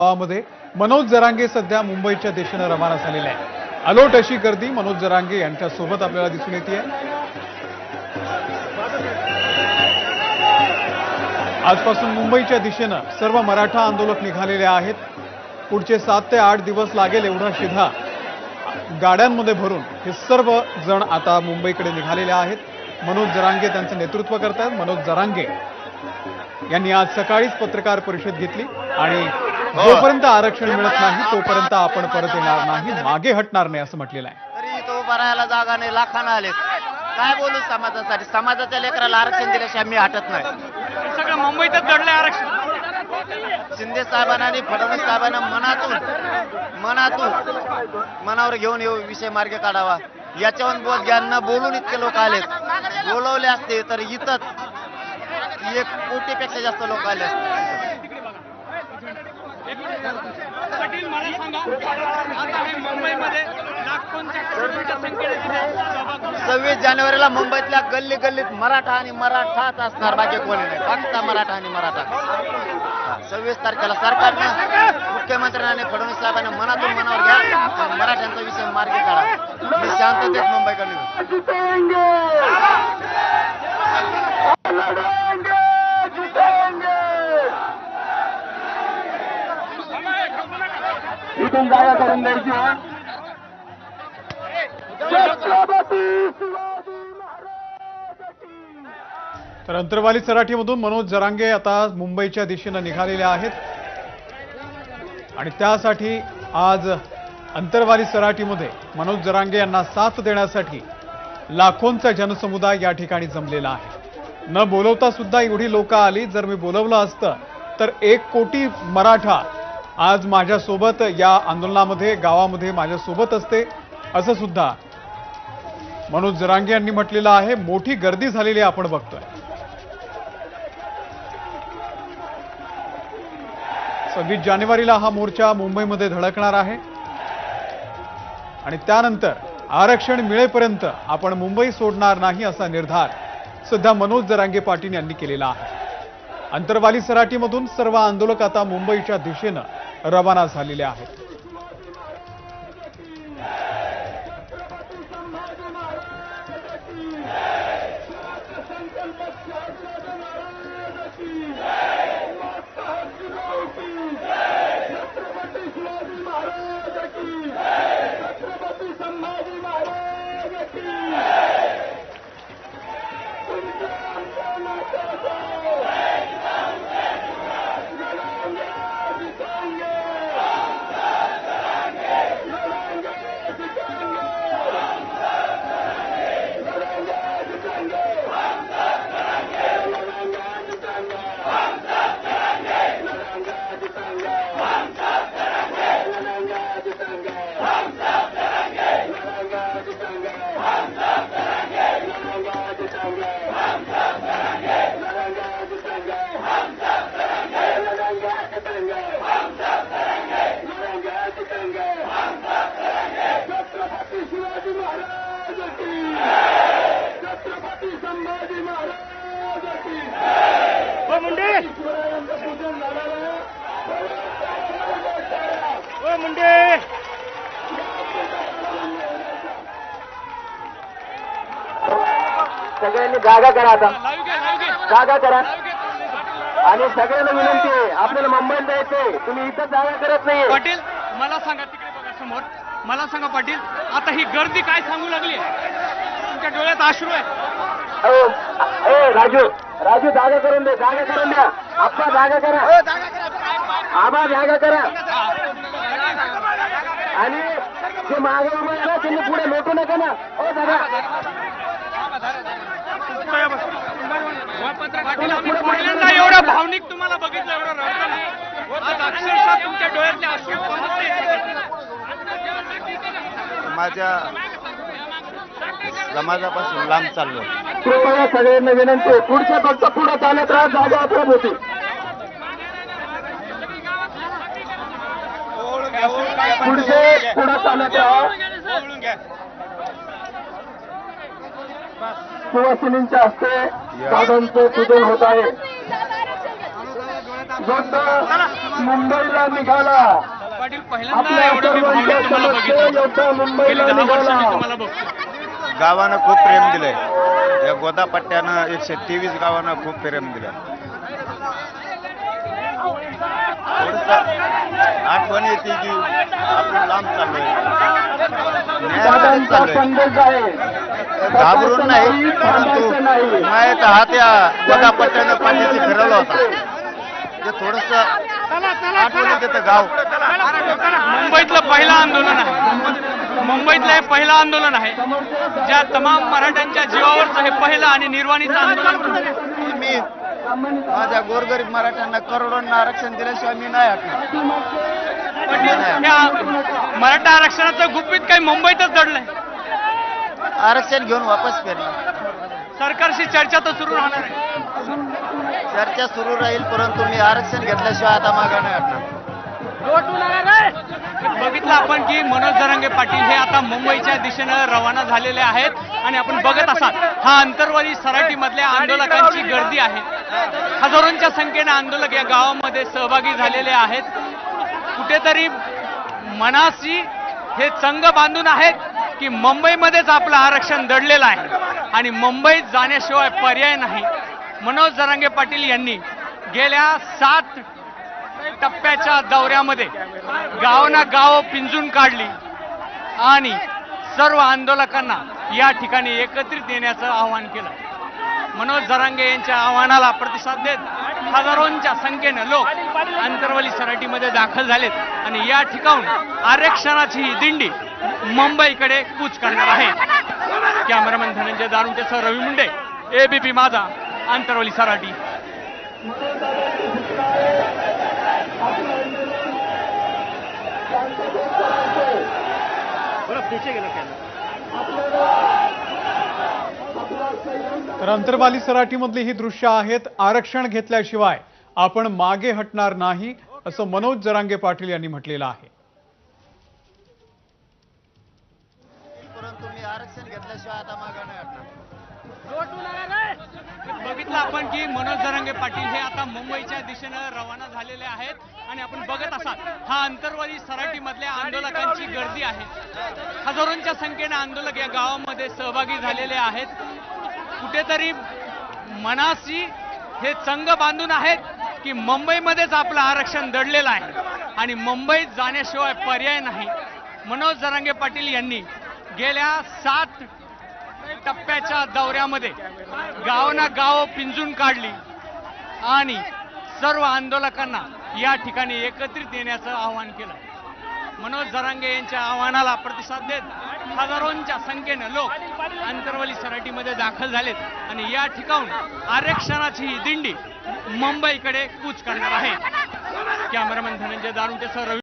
गावामध्ये मनोज जरांगे सध्या मुंबईच्या दिशेने रवाना झालेले आहे। अलोट अशी गर्दी मनोज जरांगे यांच्या सोबत आपल्याला दिसून येते। आजपासून मुंबईच्या दिशेने सर्व मराठा आंदोलक निघालेले आहेत। पुढचे 7 ते 8 दिवस लागेल एवढा शिधा गाड्यांमध्ये भरून हे सर्व जण आता मुंबईकडे निघालेले आहेत। मनोज जरांगे त्यांचे नेतृत्व करतात। मनोज जरांगे यांनी आज सकाळीच पत्रकार परिषद घेतली आणि जोपर्यंत आरक्षण मिळत नाही तोपर्यंत आपण परत येणार नाही, मागे हटणार नाही असं म्हटलेलं आहे। तरी तो भरायला जागा नाही, लाखांना आले। काय बोलू समाजासाठी? समाजाच्या लेकराला आरक्षण दिल्याशिवाय मी हटत नाही। सगळं मुंबईतच घडलंय आरक्षण। शिंदे साहेबांना आणि फडणवीस साहेबांना मनावर घेऊन येऊ, विषय मार्ग काढावा। याच्यावर ज्यांना बोलून इतके लोक आलेत, बोलवले असते तर इथंच 1 कोटीपेक्षा जास्त लोक आले असते। पाटील मला सांगा, आता हे मुंबईमध्ये लाखोंच्या करोडोंच्या संख्येने 26 जानेवारीला मुंबईतल्या गल्ली गल्लीत मराठा आणि मराठाच असणार, बाकी कोणी नाही, फक्त मराठा आणि मराठा। 26 तारखेला सरकारनं, मुख्यमंत्र्यांनी फडणवीस साहेबांना मनावर घ्या, मराठ्यांचा विषय मार्गी काढा। मी शांततेत मुंबईकडे इथून जागा करून द्यायची। तर अंतरवाली सराटीमधून मनोज जरांगे आता मुंबईच्या दिशेने निघालेले आहेत आणि त्यासाठी आज अंतरवाली सराटीमध्ये मनोज जरांगे यांना साथ देण्यासाठी लाखोंचा जनसमुदाय या ठिकाणी जमलेला आहे। न बोलवता सुद्धा एवढी लोक आली। जर मी बोलवलं असतं तर 1 कोटी मराठा आज माझ्यासोबत या आंदोलनामध्ये गावामध्ये माझ्यासोबत असते असं सुद्धा मनोज जरांगे यांनी म्हटलेलं आहे। मोठी गर्दी झालेली आपण बघतोय। 26 जानेवारीला हा मोर्चा मुंबईमध्ये धडकणार आहे आणि त्यानंतर आरक्षण मिळेपर्यंत आपण मुंबई सोडणार नाही असा निर्धार सध्या मनोज जरांगे पाटील यांनी केलेला आहे। अंतरवाली सराटीमधून सर्व आंदोलक आता मुंबईच्या दिशेने रवाना झालेले आहेत। सगळ्यांनी जागा करा, आता जागा करा आणि सगळ्यांना विनंती आहे, आपल्याला मुंबईत जायचंय, तुम्ही इथं जागा करत नाहीये। पाटील मला सांगा, तिकडे बघा समोर, मला सांगा पाटील, आता ही गर्दी काय सांगू लागली? तुमच्या डोळ्यात अश्रू आहे। राजू जागा करून दे, जागा करून द्या। आप्पा जागा करा, आबा जागा करा आणि जे मागे उभे आहे ना त्यांनी पुढे लोटू नका ना। हो दादा, पहिल्यांदा एवढं भावनिक तुम्हाला बघितलं, एवढं रडताना। आज अक्षरशः तुमच्या डोळ्यातले अश्रू माझ्या समाजापासून लांब चाललो। कृपया सगळ्यांना विनंती आहे, पुढच्या फक्त पुढे चालत राहा, जागा अपराध होती। पुढचे पुढे चालत राहा। सुवासिनींच्या हस्ते साधनचं पूजन होत आहे। मुंबईला निघाला. पाटील पहिल्यांदा आपल्या एवढं मी भावनिक सर्वांच्या तुम्हाला समस्या बघितलं. योद्धा गेली मुंबईला 10 वर्ष मी निघाला. तुम्हाला बघतो. गावानं खूप प्रेम दिलंय. या गोदापट्ट्यानं 123 गावानं खूप प्रेम दिलं. थोडंसं आठवण येते की आपण लांब चाललोय, न्यायालयात दादांचा चाललोय. संदेश आहे. घाबरून नाही, परंतु माहित हा त्या गोदापट्ट्यानं पाठीशी फिरवला होता. ते थोडस आठवण येते गाव. मुंबईतलं पहिलं आंदोलन आहे. मुंबईतलं हे पहिलं आंदोलन आहे ज्या तमाम मराठ्यांच्या जीवावरचं हे पहिलं आणि निर्वाणीचं आंदोलन. मी माझ्या गोरगरीब मराठ्यांना करोडोंना आरक्षण दिल्याशिवाय मी नाही हटणार. या मराठा आरक्षणाचं गुपित काही मुंबईतच दडलंय. आरक्षण घेऊन वापस फिरणार. सरकारशी चर्चा तर सुरू राहणार आहे. चर्चा सुरू राहील, परंतु मी आरक्षण घेतल्याशिवाय आता मागं नाही हटणार. बघितलं आपण की मनोज जरांगे पाटील हे आता मुंबईच्या दिशेनं रवाना झालेले आहेत आणि आपण बघत असाल हा अंतरवाली सराटी मधल्या आंदोलकांची गर्दी आहे. हजारोंच्या संख्येने आंदोलक या गावामध्ये सहभागी झालेले आहेत. कुठेतरी मनाशी हे चंग बांधून आहेत की मुंबईमध्येच आपलं आरक्षण दडलेलं आहे आणि मुंबईत जाण्याशिवाय पर्याय नाही. मनोज जरांगे पाटील यांनी गेल्या 7 टप्प्याच्या दौऱ्यामध्ये गावना गाव पिंजून काढली आणि सर्व आंदोलकांना या ठिकाणी एकत्रित येण्याचं आवाहन केलं. मनोज जरांगे यांच्या आव्हानाला प्रतिसाद देत हजारोंच्या संख्येनं लोक अंतरवली सराटीमध्ये दाखल झालेत आणि या ठिकाणून आरक्षणाची ही दिंडी मुंबईकडे कूच करणार आहे. कॅमेरामॅन धनंजय दारुंटेसह रवी मुंडे, एबीपी माझा, अंतरवली सराटी. तर अंतरवाली सराटीमधली ही दृश्य आहेत. आरक्षण घेतल्याशिवाय आपण मागे हटणार नाही असं मनोज जरांगे पाटील यांनी म्हटलेलं आहे. परंतु मी आरक्षण घेतल्याशिवाय आता मागं नाही हटणार. बघितलं आपण की मनोज जरांगे पाटील हे आता मुंबईच्या दिशेनं रवाना झालेले आहेत आणि आपण बघत असाल हा अंतरवाली सराटी मधल्या आंदोलकांची गर्दी आहे. हजारोंच्या संख्येने आंदोलक या गावामध्ये सहभागी झालेले आहेत. कुठेतरी मनाशी हे चंग बांधून आहेत की मुंबईमध्येच आपलं आरक्षण दडलेलं आहे आणि मुंबईत जाण्याशिवाय पर्याय नाही. मनोज जरांगे पाटील यांनी गेल्या 7 टप्प्याच्या दौऱ्यामध्ये गावना गाव पिंजून काढली आणि सर्व आंदोलकांना या ठिकाणी एकत्रित येण्याचं आवाहन केलं. मनोज जरांगे यांच्या आव्हानाला प्रतिसाद देत हजारोंच्या संख्येनं लोक अंतरवली सराटीमध्ये दाखल झालेत आणि या ठिकाणून आरक्षणाची ही दिंडी मुंबईकडे कूच करणार आहे. कॅमेरामॅन धनंजय दारुंटेसह रवी